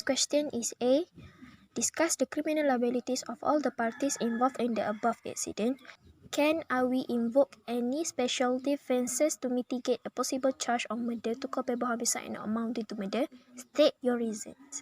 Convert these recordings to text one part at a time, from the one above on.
first question is A. Discuss the criminal liabilities of all the parties involved in the above accident. Can we invoke any special defenses to mitigate a possible charge of murder to culpable homicide and amounting to murder? State your reasons.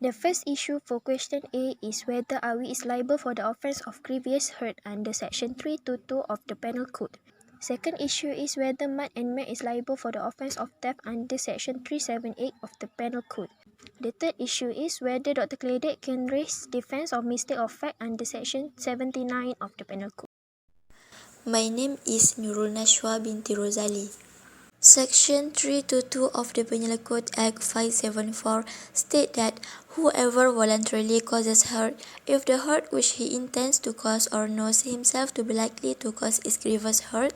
The first issue for question A is whether Awi is liable for the offence of grievous hurt under Section 322 of the Penal Code. Second issue is whether Mat and Mat is liable for the offence of theft under Section 378 of the Penal Code. The third issue is whether Dr. Kledek can raise defence of mistake of fact under Section 79 of the Penal Code. My name is Nurul Nasywa Binti Rozali. Section 322 of the Penal Code Act 574 states that whoever voluntarily causes hurt, if the hurt which he intends to cause or knows himself to be likely to cause is grievous hurt,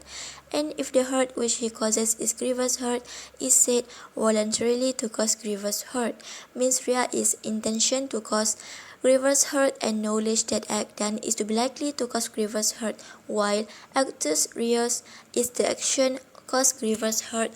and if the hurt which he causes is grievous hurt, is said voluntarily to cause grievous hurt. Mens rea is intention to cause grievous hurt and knowledge that act done is to be likely to cause grievous hurt, while actus reus is the action cause grievous hurt.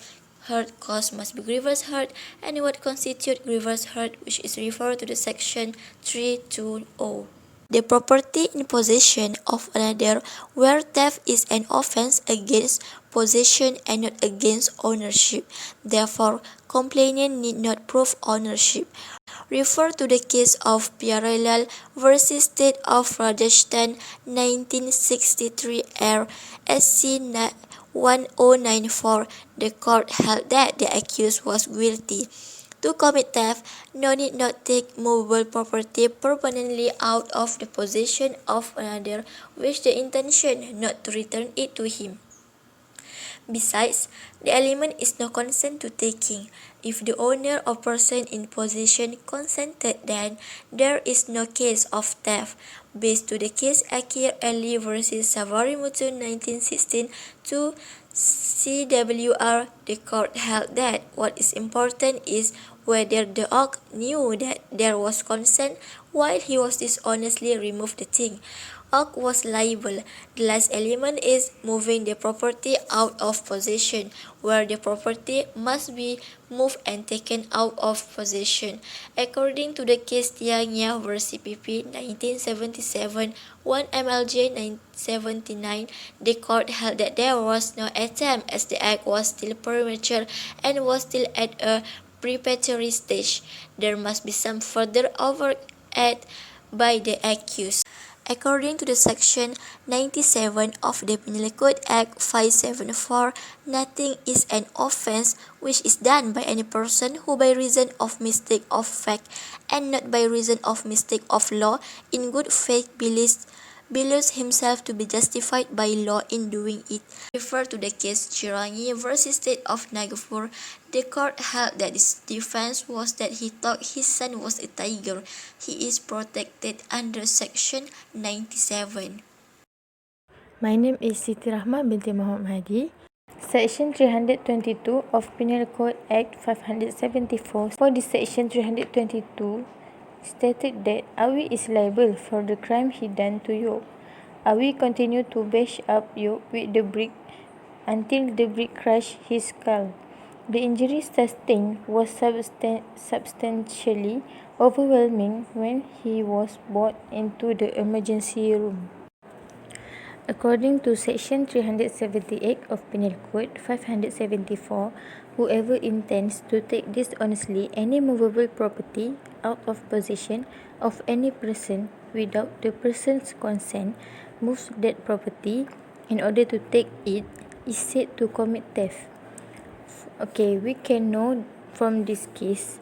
Hurt cause must be grievous hurt, and what constitute grievous hurt, which is referred to the Section 320. The property in possession of another, where theft is an offence against possession and not against ownership. Therefore, complainant need not prove ownership. Refer to the case of Parallel versus State of Rajasthan 1963 R. SC 1094. The court held that the accused was guilty. To commit theft, no need not take movable property permanently out of the possession of another with the intention not to return it to him. Besides, the element is no consent to taking. If the owner or person in possession consented, then there is no case of theft. Based to the case Alia versus Savarimutu 1916 to CWR, the court held that what is important is whether the oak knew that there was consent while he was dishonestly removed the thing. Oak was liable. The last element is moving the property out of possession, where the property must be moved and taken out of possession. According to the case Tiangya vs. CPP 1977, 1 MLJ 979, the court held that there was no attempt as the act was still premature and was still at a preparatory stage. There must be some further overt act by the accused. According to the Section 97 of the Penal Code Act 574, nothing is an offence which is done by any person who by reason of mistake of fact and not by reason of mistake of law in good faith believes himself to be justified by law in doing it. Refer to the case Chirangi versus State of Nagpur. The court held that his defense was that he thought his son was a tiger. He is protected under Section 97. My name is Siti Binti Mahadi. Section 322 of Penal Code Act 574. For this Section 322 stated that Awi is liable for the crime he done to Yop. Awi continued to bash up Yop with the brick until the brick crushed his skull. The injury sustained was substantially overwhelming when he was brought into the emergency room. According to Section 378 of Penal Code 574, whoever intends to take dishonestly any movable property out of possession of any person without the person's consent moves that property in order to take it is said to commit theft. Okay, we can know from this case,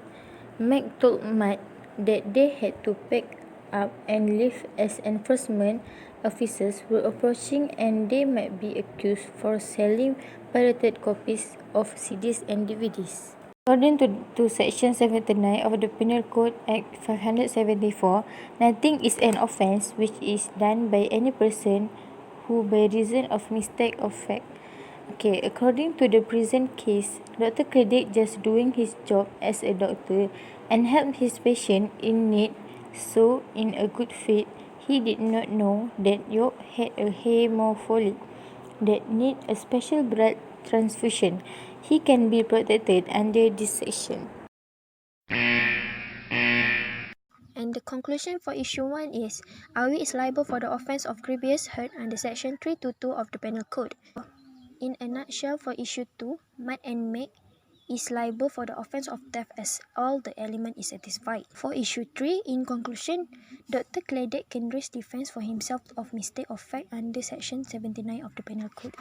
Mac told Mat that they had to pack up and leave as enforcement officers were approaching and they might be accused for selling pirated copies of CDs and DVDs. According to Section 79 of the Penal Code Act 574, nothing is an offence which is done by any person who by reason of mistake of fact. Okay, according to the present case, Dr. Kledek just doing his job as a doctor and helped his patient in need, so in a good faith, he did not know that Yop had a hemophilic that need a special blood transfusion. He can be protected under this section. And the conclusion for issue 1 is Awi is liable for the offence of grievous hurt under section 322 of the Penal Code. In a nutshell, for issue 2, Mat and Meg is liable for the offence of theft as all the element is satisfied. For issue 3, in conclusion, Dr. Kledek can raise defence for himself of mistake of fact under section 79 of the Penal Code.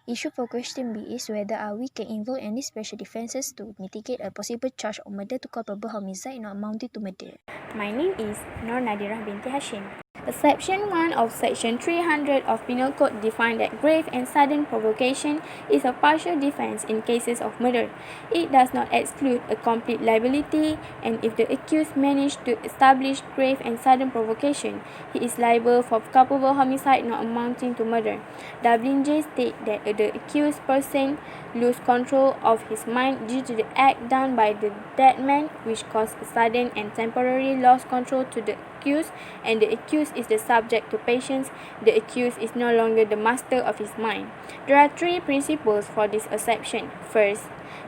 Issue for question B is whether Awi can invoke any special defences to mitigate a possible charge of murder to culpable homicide not amounting to murder. My name is Nadhirah Binti Hashim. Exception 1 of Section 300 of Penal Code defines that grave and sudden provocation is a partial defence in cases of murder. It does not exclude a complete liability, and if the accused managed to establish grave and sudden provocation, he is liable for culpable homicide not amounting to murder. Dublin J states that the accused person lose control of his mind due to the act done by the dead man, which caused a sudden and temporary loss control to the accused, and the accused is the subject to patience. The accused is no longer the master of his mind. There are 3 principles for this exception. First,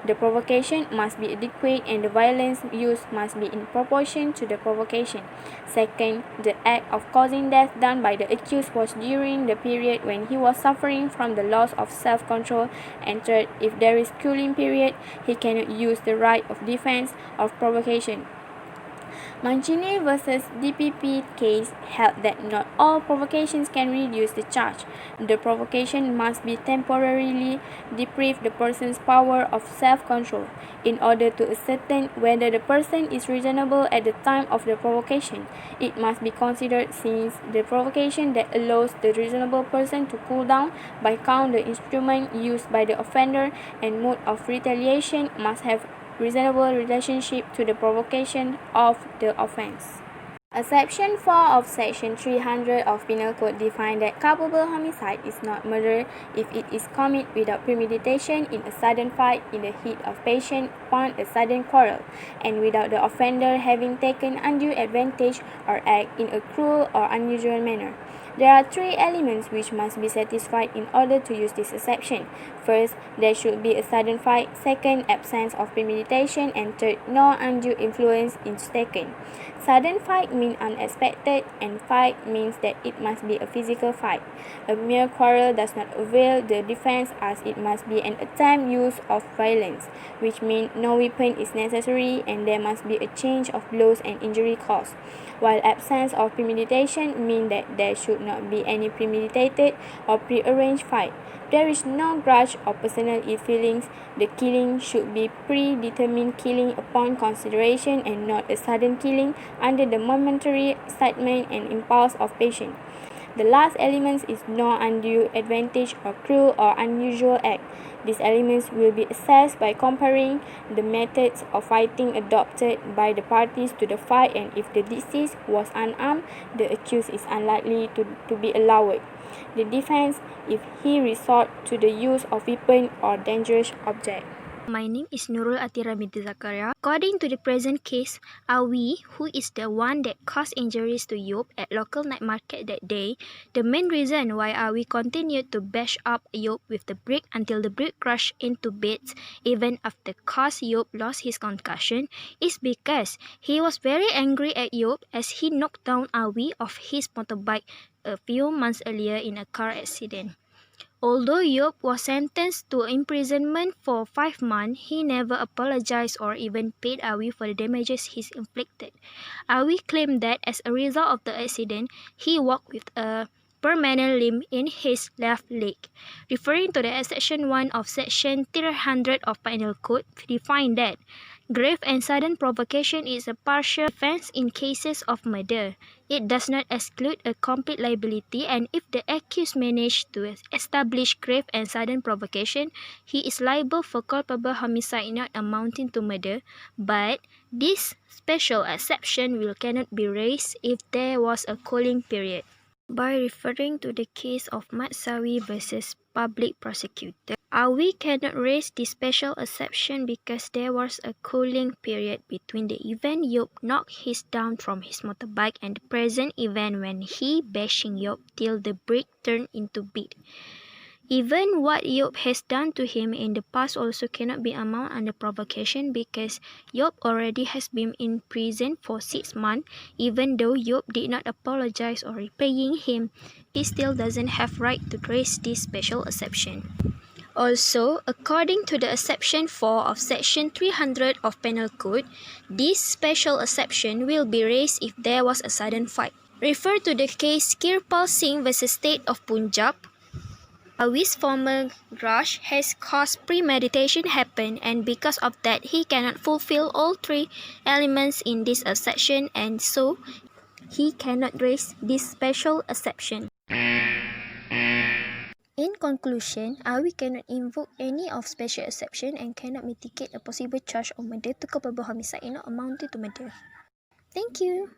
the provocation must be adequate and the violence used must be in proportion to the provocation. Second, the act of causing death done by the accused was during the period when he was suffering from the loss of self-control. And third, if there is cooling period, he cannot use the right of defense of provocation. Mancini vs. DPP case held that not all provocations can reduce the charge. The provocation must be temporarily deprive the person's power of self-control in order to ascertain whether the person is reasonable at the time of the provocation. It must be considered since the provocation that allows the reasonable person to cool down by count the instrument used by the offender and mode of retaliation must have reasonable relationship to the provocation of the offence. Exception 4 of Section 300 of Penal Code defines that culpable homicide is not murder if it is committed without premeditation in a sudden fight in the heat of passion upon a sudden quarrel, and without the offender having taken undue advantage or act in a cruel or unusual manner. There are 3 elements which must be satisfied in order to use this exception. First, there should be a sudden fight. Second, absence of premeditation. And third, no undue influence is taken. Sudden fight means unexpected, and fight means that it must be a physical fight. A mere quarrel does not avail the defense as it must be an attempt use of violence, which means no weapon is necessary and there must be a change of blows and injury caused. While absence of premeditation means that there should not be any premeditated or prearranged fight. There is no grudge or personal ill feelings. The killing should be predetermined killing upon consideration and not a sudden killing under the momentary excitement and impulse of passion. The last element is no undue advantage or cruel or unusual act. These elements will be assessed by comparing the methods of fighting adopted by the parties to the fight, and if the deceased was unarmed, the accused is unlikely to be allowed the defense if he resort to the use of weapon or dangerous object. My name is Nurul Atirah binti Zakaria. According to the present case, Awi, who is the one that caused injuries to Yop at local night market that day, the main reason why Awi continued to bash up Yop with the brick until the brick crushed into bits even after cause Yop lost his concussion is because he was very angry at Yop as he knocked down Awi off his motorbike a few months earlier in a car accident. Although Yop was sentenced to imprisonment for 5 months, he never apologized or even paid Awi for the damages he inflicted. Awi claimed that as a result of the accident, he walked with a permanent limp in his left leg. Referring to the Section 1 of Section 300 of Penal Code, defined that grave and sudden provocation is a partial defense in cases of murder. It does not exclude a complete liability, and if the accused managed to establish grave and sudden provocation, he is liable for culpable homicide not amounting to murder, but this special exception cannot be raised if there was a cooling period. By referring to the case of Matsawi versus Public Prosecutor, Awi cannot raise this special exception because there was a cooling period between the event Yop knocked his down from his motorbike and the present event when he bashing Yop till the brick turned into bit. Even what Job has done to him in the past also cannot be amount under provocation, because Job already has been in prison for 6 months. Even though Job did not apologize or repaying him, he still doesn't have right to raise this special exception. Also, according to the exception 4 of section 300 of Penal Code, this special exception will be raised if there was a sudden fight. Refer to the case Kirpal Singh vs State of Punjab. Awi's former grudge has caused premeditation happen, and because of that he cannot fulfill all 3 elements in this exception, and so he cannot raise this special exception. In conclusion, Awi cannot invoke any of special exception and cannot mitigate a possible charge of murder to culpable homicide not amounting to murder. Thank you.